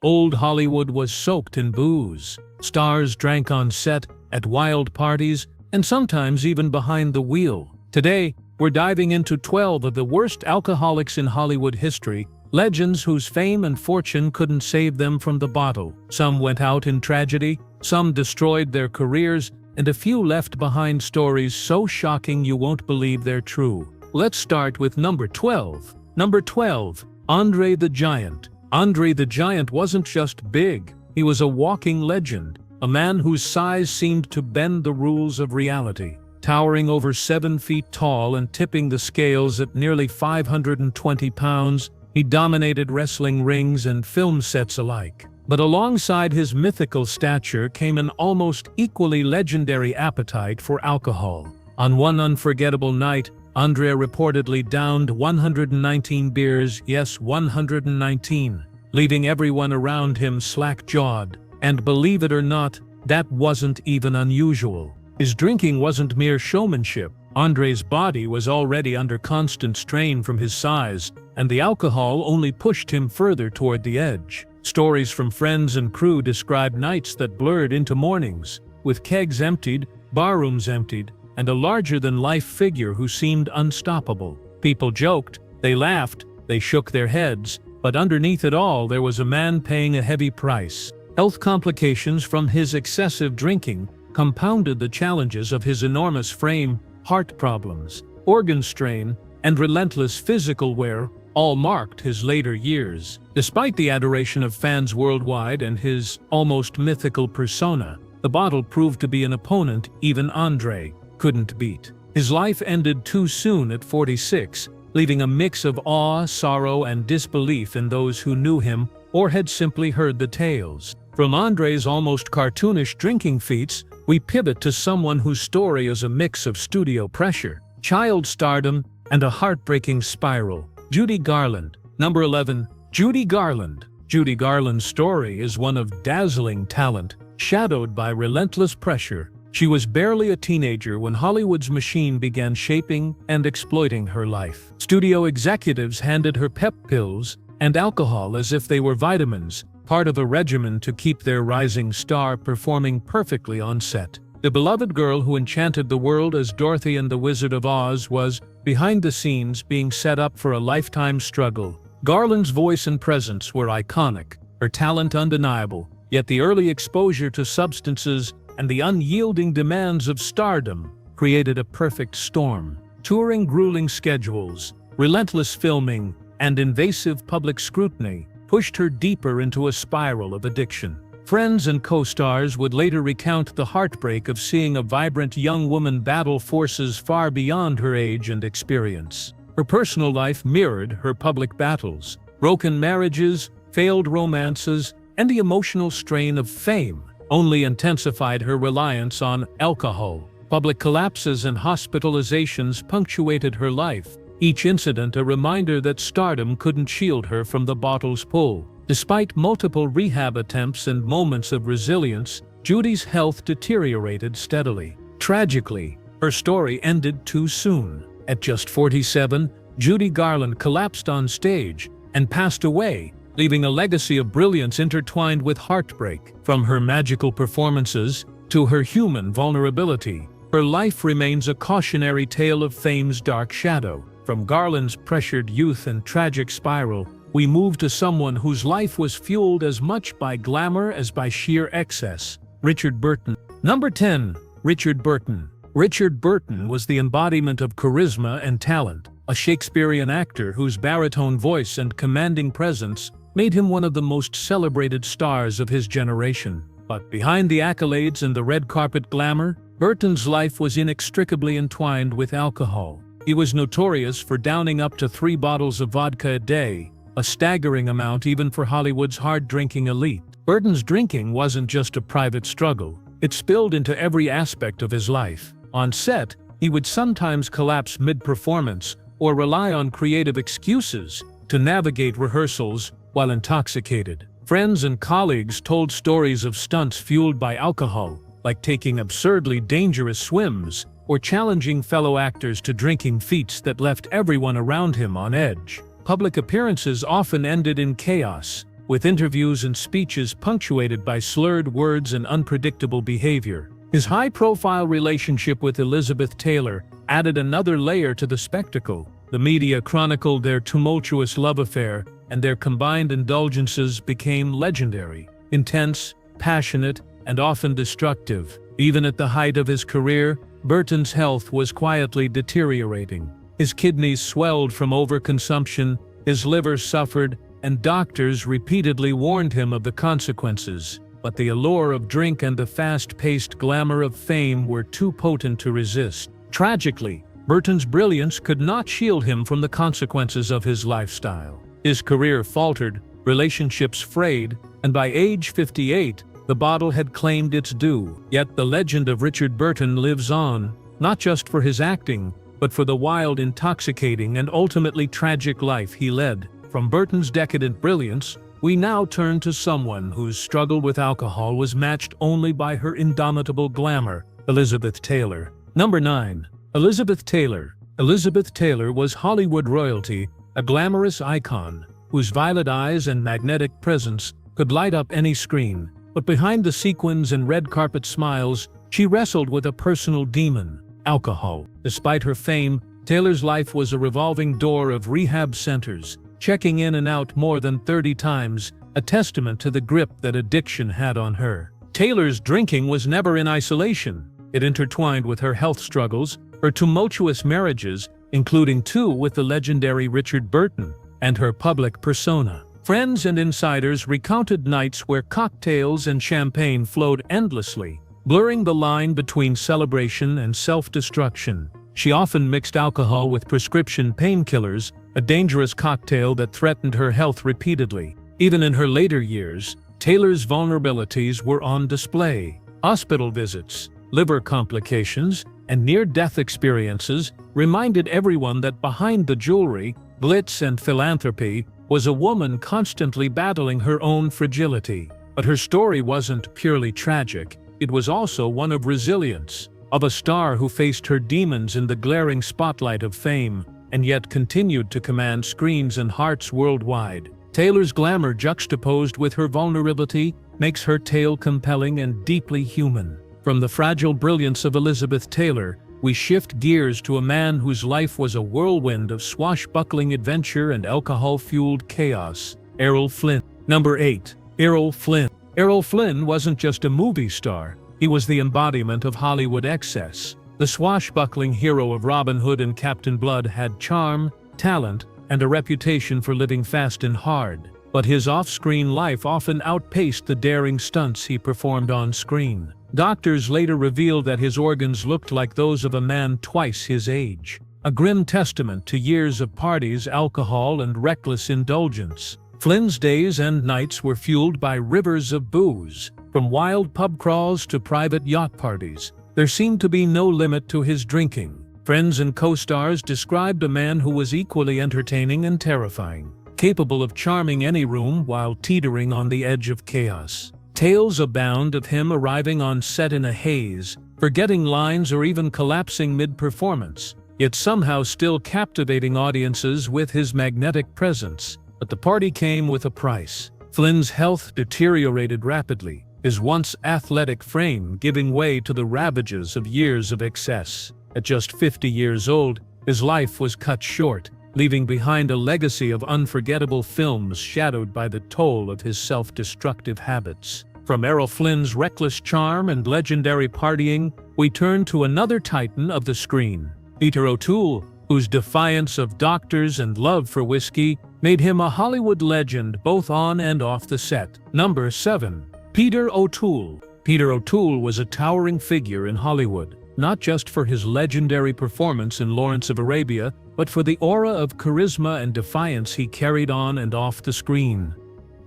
Old Hollywood was soaked in booze. Stars drank on set, at wild parties, and sometimes even behind the wheel. Today, we're diving into 12 of the worst alcoholics in Hollywood history, legends whose fame and fortune couldn't save them from the bottle. Some went out in tragedy, some destroyed their careers, and a few left behind stories so shocking you won't believe they're true. Let's start with number 12. Number 12. Andre the Giant. Andre the Giant wasn't just big, he was a walking legend, a man whose size seemed to bend the rules of reality. Towering over 7 feet tall and tipping the scales at nearly 520 pounds, he dominated wrestling rings and film sets alike. But alongside his mythical stature came an almost equally legendary appetite for alcohol. On one unforgettable night, Andre reportedly downed 119 beers, yes, 119, leaving everyone around him slack-jawed. And believe it or not, that wasn't even unusual. His drinking wasn't mere showmanship. Andre's body was already under constant strain from his size, and the alcohol only pushed him further toward the edge. Stories from friends and crew describe nights that blurred into mornings, with kegs emptied, barrooms emptied, and a larger-than-life figure who seemed unstoppable. People joked, they laughed, they shook their heads, but underneath it all there was a man paying a heavy price. Health complications from his excessive drinking compounded the challenges of his enormous frame. Heart problems, organ strain, and relentless physical wear all marked his later years. Despite the adoration of fans worldwide and his almost mythical persona, the bottle proved to be an opponent even Andre couldn't beat. His life ended too soon at 46, leaving a mix of awe, sorrow, and disbelief in those who knew him or had simply heard the tales. From Andre's almost cartoonish drinking feats, we pivot to someone whose story is a mix of studio pressure, child stardom, and a heartbreaking spiral. Judy Garland. Number 11. Judy Garland. Judy Garland's story is one of dazzling talent, shadowed by relentless pressure. She was barely a teenager when Hollywood's machine began shaping and exploiting her life. Studio executives handed her pep pills and alcohol as if they were vitamins, part of a regimen to keep their rising star performing perfectly on set. The beloved girl who enchanted the world as Dorothy in The Wizard of Oz was, behind the scenes, being set up for a lifetime struggle. Garland's voice and presence were iconic, her talent undeniable, yet the early exposure to substances and the unyielding demands of stardom created a perfect storm. Touring grueling schedules, relentless filming, and invasive public scrutiny pushed her deeper into a spiral of addiction. Friends and co-stars would later recount the heartbreak of seeing a vibrant young woman battle forces far beyond her age and experience. Her personal life mirrored her public battles. Broken marriages, failed romances, and the emotional strain of fame only intensified her reliance on alcohol. Public collapses and hospitalizations punctuated her life, each incident a reminder that stardom couldn't shield her from the bottle's pull. Despite multiple rehab attempts and moments of resilience, Judy's health deteriorated steadily. Tragically, her story ended too soon. At just 47, Judy Garland collapsed on stage and passed away, leaving a legacy of brilliance intertwined with heartbreak. From her magical performances to her human vulnerability, her life remains a cautionary tale of fame's dark shadow. From Garland's pressured youth and tragic spiral, we move to someone whose life was fueled as much by glamour as by sheer excess. Richard Burton. Number 10. Richard Burton. Richard Burton was the embodiment of charisma and talent, a Shakespearean actor whose baritone voice and commanding presence made him one of the most celebrated stars of his generation. But behind the accolades and the red carpet glamour, Burton's life was inextricably entwined with alcohol. He was notorious for downing up to 3 bottles of vodka a day, a staggering amount even for Hollywood's hard-drinking elite. Burton's drinking wasn't just a private struggle, it spilled into every aspect of his life. On set, he would sometimes collapse mid-performance or rely on creative excuses to navigate rehearsals while intoxicated. Friends and colleagues told stories of stunts fueled by alcohol, like taking absurdly dangerous swims or challenging fellow actors to drinking feats that left everyone around him on edge. Public appearances often ended in chaos, with interviews and speeches punctuated by slurred words and unpredictable behavior. His high-profile relationship with Elizabeth Taylor added another layer to the spectacle. The media chronicled their tumultuous love affair, and their combined indulgences became legendary. Intense, passionate, and often destructive. Even at the height of his career, Burton's health was quietly deteriorating. His kidneys swelled from overconsumption, his liver suffered, and doctors repeatedly warned him of the consequences. But the allure of drink and the fast-paced glamour of fame were too potent to resist. Tragically, Burton's brilliance could not shield him from the consequences of his lifestyle. His career faltered, relationships frayed, and by age 58, the bottle had claimed its due. Yet the legend of Richard Burton lives on, not just for his acting, but for the wild, intoxicating, and ultimately tragic life he led. From Burton's decadent brilliance, we now turn to someone whose struggle with alcohol was matched only by her indomitable glamour, Elizabeth Taylor. Number 9. Elizabeth Taylor. Elizabeth Taylor was Hollywood royalty, a glamorous icon, whose violet eyes and magnetic presence could light up any screen. But behind the sequins and red carpet smiles, she wrestled with a personal demon: alcohol. Despite her fame, Taylor's life was a revolving door of rehab centers, checking in and out more than 30 times, a testament to the grip that addiction had on her. Taylor's drinking was never in isolation. It intertwined with her health struggles, her tumultuous marriages, including 2 with the legendary Richard Burton, and her public persona. Friends and insiders recounted nights where cocktails and champagne flowed endlessly, blurring the line between celebration and self-destruction. She often mixed alcohol with prescription painkillers, a dangerous cocktail that threatened her health repeatedly. Even in her later years, Taylor's vulnerabilities were on display. Hospital visits, liver complications, and near-death experiences reminded everyone that behind the jewelry, glitz, and philanthropy was a woman constantly battling her own fragility. But her story wasn't purely tragic. It was also one of resilience, of a star who faced her demons in the glaring spotlight of fame, and yet continued to command screens and hearts worldwide. Taylor's glamour, juxtaposed with her vulnerability, makes her tale compelling and deeply human. From the fragile brilliance of Elizabeth Taylor, we shift gears to a man whose life was a whirlwind of swashbuckling adventure and alcohol-fueled chaos: Errol Flynn. Number 8. Errol Flynn. Errol Flynn wasn't just a movie star. He was the embodiment of Hollywood excess. The swashbuckling hero of Robin Hood and Captain Blood had charm, talent, and a reputation for living fast and hard. But his off-screen life often outpaced the daring stunts he performed on screen. Doctors later revealed that his organs looked like those of a man twice his age, a grim testament to years of parties, alcohol, and reckless indulgence. Flynn's days and nights were fueled by rivers of booze. From wild pub crawls to private yacht parties, there seemed to be no limit to his drinking. Friends and co-stars described a man who was equally entertaining and terrifying, capable of charming any room while teetering on the edge of chaos. Tales abound of him arriving on set in a haze, forgetting lines, or even collapsing mid-performance, yet somehow still captivating audiences with his magnetic presence. But the party came with a price. Flynn's health deteriorated rapidly, his once athletic frame giving way to the ravages of years of excess. At just 50 years old, his life was cut short, leaving behind a legacy of unforgettable films shadowed by the toll of his self-destructive habits. From Errol Flynn's reckless charm and legendary partying, we turn to another titan of the screen, Peter O'Toole, whose defiance of doctors and love for whiskey made him a Hollywood legend both on and off the set. Number 7. Peter O'Toole. Peter O'Toole was a towering figure in Hollywood, not just for his legendary performance in Lawrence of Arabia, but for the aura of charisma and defiance he carried on and off the screen.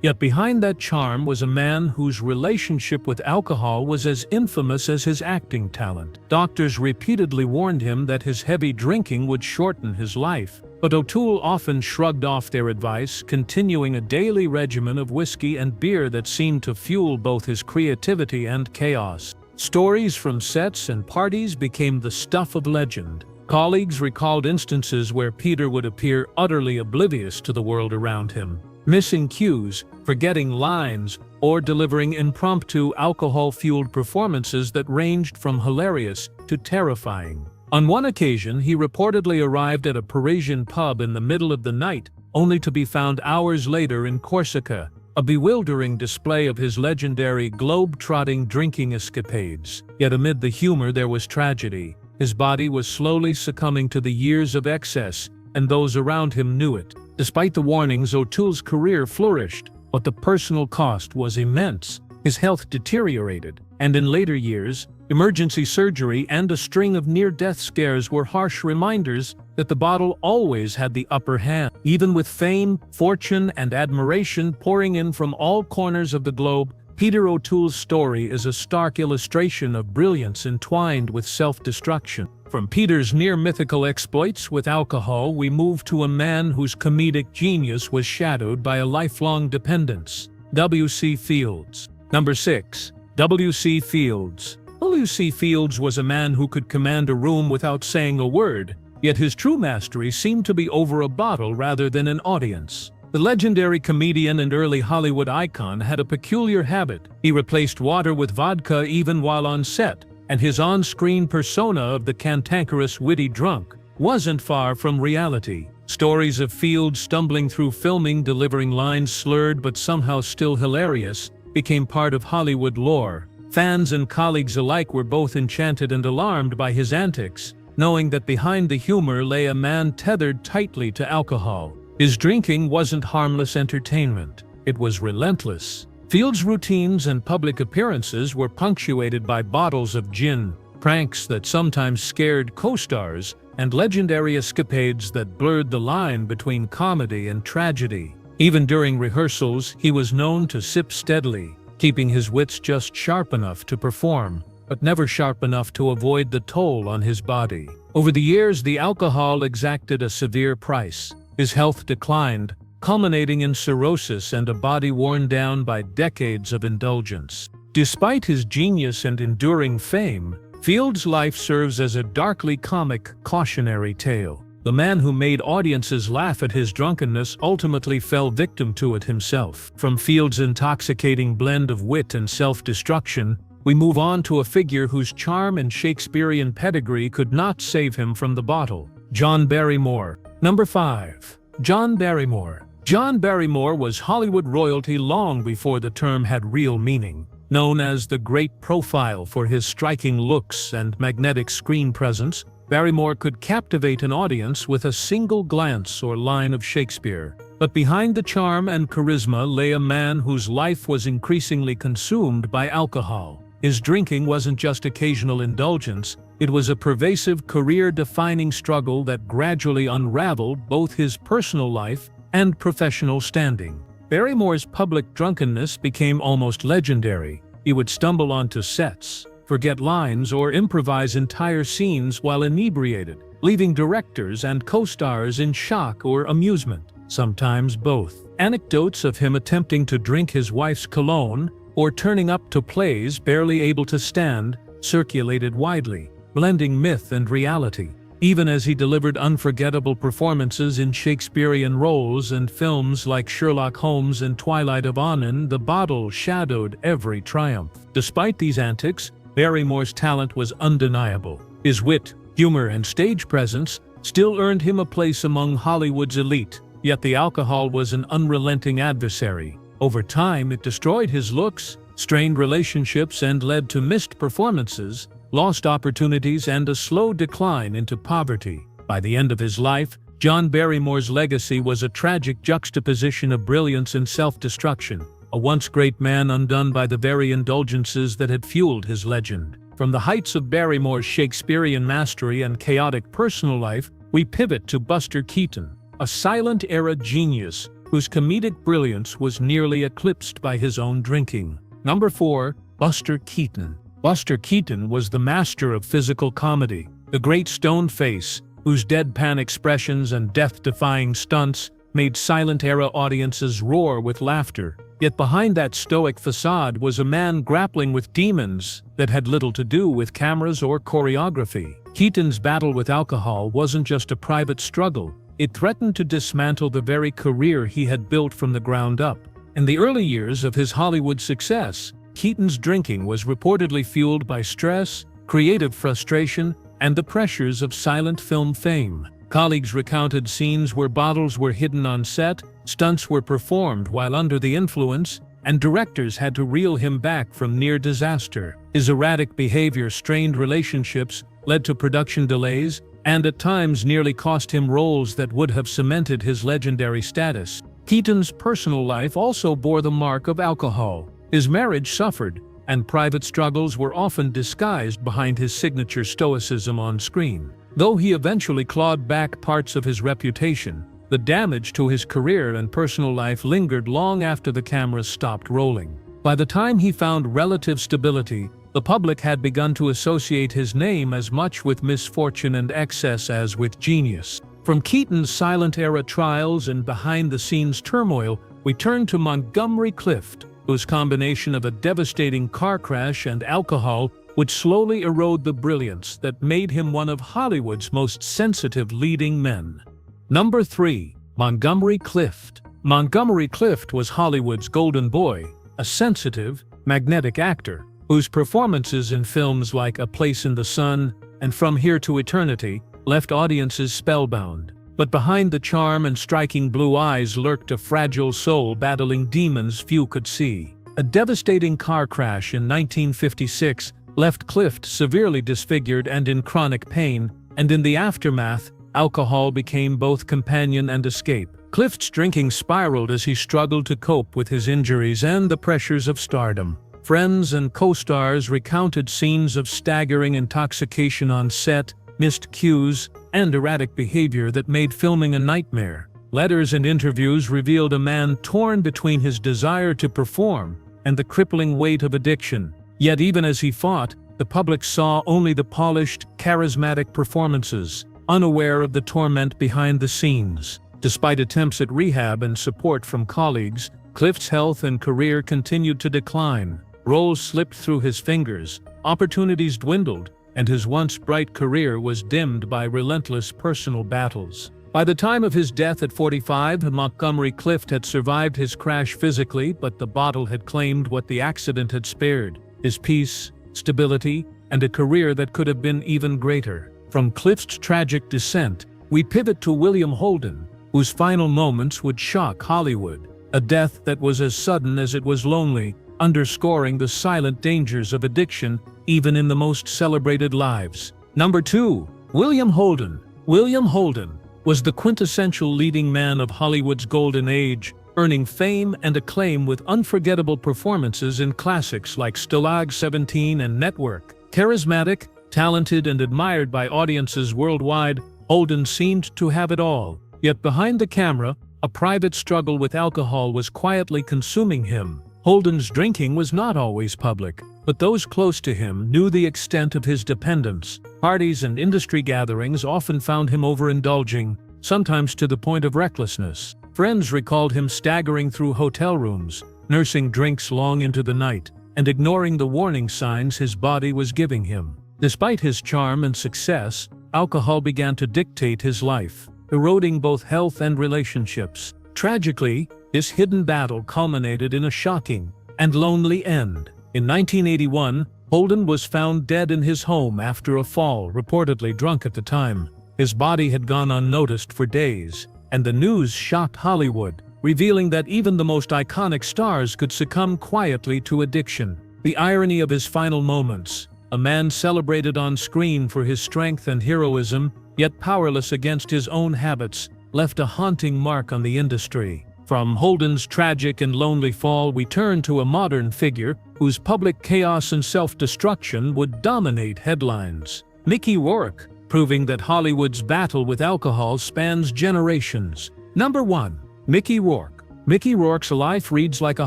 Yet behind that charm was a man whose relationship with alcohol was as infamous as his acting talent. Doctors repeatedly warned him that his heavy drinking would shorten his life, but O'Toole often shrugged off their advice, continuing a daily regimen of whiskey and beer that seemed to fuel both his creativity and chaos. Stories from sets and parties became the stuff of legend. Colleagues recalled instances where Peter would appear utterly oblivious to the world around him, missing cues, forgetting lines, or delivering impromptu alcohol-fueled performances that ranged from hilarious to terrifying. On one occasion, he reportedly arrived at a Parisian pub in the middle of the night, only to be found hours later in Corsica, a bewildering display of his legendary globe-trotting drinking escapades. Yet amid the humor there was tragedy. His body was slowly succumbing to the years of excess, and those around him knew it. Despite the warnings, O'Toole's career flourished, but the personal cost was immense. His health deteriorated, and in later years, emergency surgery and a string of near-death scares were harsh reminders that the bottle always had the upper hand. Even with fame, fortune, and admiration pouring in from all corners of the globe, Peter O'Toole's story is a stark illustration of brilliance entwined with self-destruction. From Peter's near-mythical exploits with alcohol, we move to a man whose comedic genius was shadowed by a lifelong dependence. W.C. Fields. Number 6. W.C. Fields. W.C. Fields was a man who could command a room without saying a word, yet his true mastery seemed to be over a bottle rather than an audience. The legendary comedian and early Hollywood icon had a peculiar habit. He replaced water with vodka even while on set, and his on-screen persona of the cantankerous witty drunk wasn't far from reality. Stories of Fields stumbling through filming, delivering lines slurred but somehow still hilarious, became part of Hollywood lore. Fans and colleagues alike were both enchanted and alarmed by his antics, knowing that behind the humor lay a man tethered tightly to alcohol. His drinking wasn't harmless entertainment, it was relentless. Fields' routines and public appearances were punctuated by bottles of gin, pranks that sometimes scared co-stars, and legendary escapades that blurred the line between comedy and tragedy. Even during rehearsals, he was known to sip steadily, keeping his wits just sharp enough to perform, but never sharp enough to avoid the toll on his body. Over the years, the alcohol exacted a severe price. His health declined, culminating in cirrhosis and a body worn down by decades of indulgence. Despite his genius and enduring fame, Fields' life serves as a darkly comic cautionary tale. The man who made audiences laugh at his drunkenness ultimately fell victim to it himself. From Fields' intoxicating blend of wit and self-destruction, we move on to a figure whose charm and Shakespearean pedigree could not save him from the bottle. John Barrymore. Number 5. John Barrymore. John Barrymore was Hollywood royalty long before the term had real meaning. Known as the Great Profile for his striking looks and magnetic screen presence, Barrymore could captivate an audience with a single glance or line of Shakespeare. But behind the charm and charisma lay a man whose life was increasingly consumed by alcohol. His drinking wasn't just occasional indulgence, it was a pervasive career-defining struggle that gradually unraveled both his personal life and professional standing. Barrymore's public drunkenness became almost legendary. He would stumble onto sets, forget lines, or improvise entire scenes while inebriated, leaving directors and co-stars in shock or amusement, sometimes both. Anecdotes of him attempting to drink his wife's cologne or turning up to plays barely able to stand circulated widely, blending myth and reality. Even as he delivered unforgettable performances in Shakespearean roles and films like Sherlock Holmes and Twilight of Onan, the bottle shadowed every triumph. Despite these antics, Barrymore's talent was undeniable. His wit, humor, and stage presence still earned him a place among Hollywood's elite, yet the alcohol was an unrelenting adversary. Over time, it destroyed his looks, strained relationships, and led to missed performances, lost opportunities, and a slow decline into poverty. By the end of his life, John Barrymore's legacy was a tragic juxtaposition of brilliance and self-destruction, a once great man undone by the very indulgences that had fueled his legend. From the heights of Barrymore's Shakespearean mastery and chaotic personal life, we pivot to Buster Keaton, a silent-era genius whose comedic brilliance was nearly eclipsed by his own drinking. Number 4. Buster Keaton. Buster Keaton was the master of physical comedy, the great stone face, whose deadpan expressions and death-defying stunts made silent-era audiences roar with laughter. Yet behind that stoic facade was a man grappling with demons that had little to do with cameras or choreography. Keaton's battle with alcohol wasn't just a private struggle, it threatened to dismantle the very career he had built from the ground up. In the early years of his Hollywood success, Keaton's drinking was reportedly fueled by stress, creative frustration, and the pressures of silent film fame. Colleagues recounted scenes where bottles were hidden on set, stunts were performed while under the influence, and directors had to reel him back from near disaster. His erratic behavior strained relationships, led to production delays, and at times nearly cost him roles that would have cemented his legendary status. Keaton's personal life also bore the mark of alcohol. His marriage suffered, and private struggles were often disguised behind his signature stoicism on screen. Though he eventually clawed back parts of his reputation, the damage to his career and personal life lingered long after the cameras stopped rolling. By the time he found relative stability, the public had begun to associate his name as much with misfortune and excess as with genius. From Keaton's silent-era trials and behind-the-scenes turmoil, we turn to Montgomery Clift, whose combination of a devastating car crash and alcohol would slowly erode the brilliance that made him one of Hollywood's most sensitive leading men. Number 3. Montgomery Clift. Montgomery Clift was Hollywood's golden boy, a sensitive, magnetic actor, whose performances in films like A Place in the Sun and From Here to Eternity left audiences spellbound. But behind the charm and striking blue eyes lurked a fragile soul battling demons few could see. A devastating car crash in 1956 left Clift severely disfigured and in chronic pain, and in the aftermath, alcohol became both companion and escape. Clift's drinking spiraled as he struggled to cope with his injuries and the pressures of stardom. Friends and co-stars recounted scenes of staggering intoxication on set, missed cues, and erratic behavior that made filming a nightmare. Letters and interviews revealed a man torn between his desire to perform and the crippling weight of addiction. Yet even as he fought, the public saw only the polished, charismatic performances, unaware of the torment behind the scenes. Despite attempts at rehab and support from colleagues, Clift's health and career continued to decline. Roles slipped through his fingers, opportunities dwindled, and his once bright career was dimmed by relentless personal battles. By the time of his death at 45, Montgomery Clift had survived his crash physically, but the bottle had claimed what the accident had spared: his peace, stability, and a career that could have been even greater. From Clift's tragic descent, we pivot to William Holden, whose final moments would shock Hollywood. A death that was as sudden as it was lonely, underscoring the silent dangers of addiction even in the most celebrated lives. Number 2. William Holden. William Holden was the quintessential leading man of Hollywood's golden age, earning fame and acclaim with unforgettable performances in classics like Stalag 17 and Network. Charismatic, talented, and admired by audiences worldwide, Holden seemed to have it all. Yet behind the camera, a private struggle with alcohol was quietly consuming him. Holden's drinking was not always public, but those close to him knew the extent of his dependence. Parties and industry gatherings often found him overindulging, sometimes to the point of recklessness. Friends recalled him staggering through hotel rooms, nursing drinks long into the night, and ignoring the warning signs his body was giving him. Despite his charm and success, alcohol began to dictate his life, eroding both health and relationships. Tragically, this hidden battle culminated in a shocking and lonely end. In 1981, Holden was found dead in his home after a fall, reportedly drunk at the time. His body had gone unnoticed for days, and the news shocked Hollywood, revealing that even the most iconic stars could succumb quietly to addiction. The irony of his final moments: a man celebrated on screen for his strength and heroism, yet powerless against his own habits, left a haunting mark on the industry. From Holden's tragic and lonely fall, we turn to a modern figure whose public chaos and self-destruction would dominate headlines. Mickey Rourke, proving that Hollywood's battle with alcohol spans generations. Number 1. Mickey Rourke. Mickey Rourke's life reads like a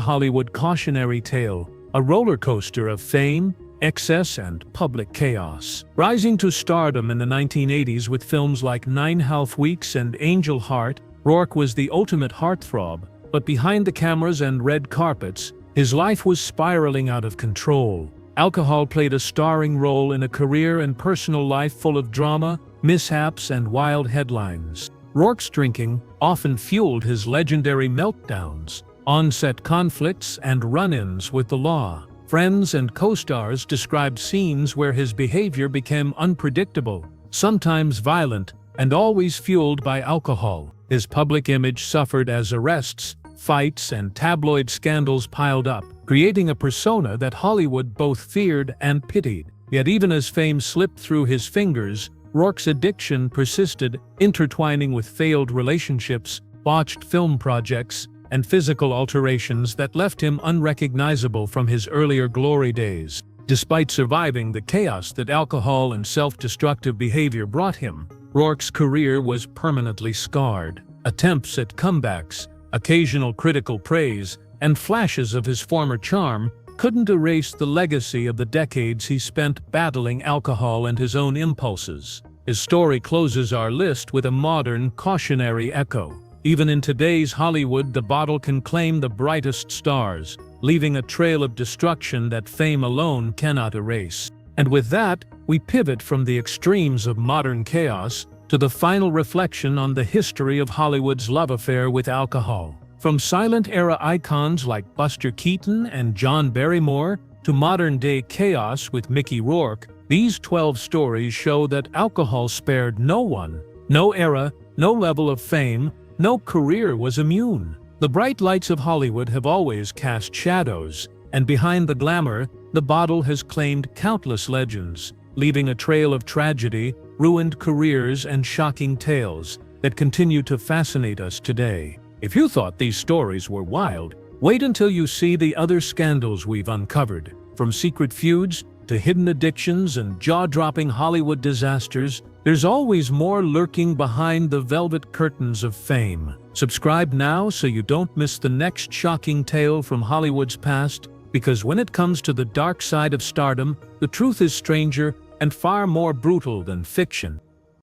Hollywood cautionary tale, a roller coaster of fame, excess, and public chaos. Rising to stardom in the 1980s with films like 9½ Weeks and Angel Heart, Rourke was the ultimate heartthrob, but behind the cameras and red carpets, his life was spiraling out of control. Alcohol played a starring role in a career and personal life full of drama, mishaps, and wild headlines. Rourke's drinking often fueled his legendary meltdowns, on-set conflicts, and run-ins with the law. Friends and co-stars described scenes where his behavior became unpredictable, sometimes violent, and always fueled by alcohol. His public image suffered as arrests, fights, and tabloid scandals piled up, creating a persona that Hollywood both feared and pitied. Yet even as fame slipped through his fingers, Rourke's addiction persisted, intertwining with failed relationships, botched film projects, and physical alterations that left him unrecognizable from his earlier glory days. Despite surviving the chaos that alcohol and self-destructive behavior brought him, Rourke's career was permanently scarred. Attempts at comebacks, occasional critical praise, and flashes of his former charm couldn't erase the legacy of the decades he spent battling alcohol and his own impulses. His story closes our list with a modern, cautionary echo. Even in today's Hollywood, the bottle can claim the brightest stars, leaving a trail of destruction that fame alone cannot erase. And with that, we pivot from the extremes of modern chaos to the final reflection on the history of Hollywood's love affair with alcohol. From silent-era icons like Buster Keaton and John Barrymore to modern-day chaos with Mickey Rourke, these 12 stories show that alcohol spared no one. No era, no level of fame, no career was immune. The bright lights of Hollywood have always cast shadows, and behind the glamour, the bottle has claimed countless legends, leaving a trail of tragedy, ruined careers, and shocking tales that continue to fascinate us today. If you thought these stories were wild, wait until you see the other scandals we've uncovered. From secret feuds to hidden addictions and jaw-dropping Hollywood disasters, there's always more lurking behind the velvet curtains of fame. Subscribe now so you don't miss the next shocking tale from Hollywood's past, because when it comes to the dark side of stardom, the truth is stranger and far more brutal than fiction.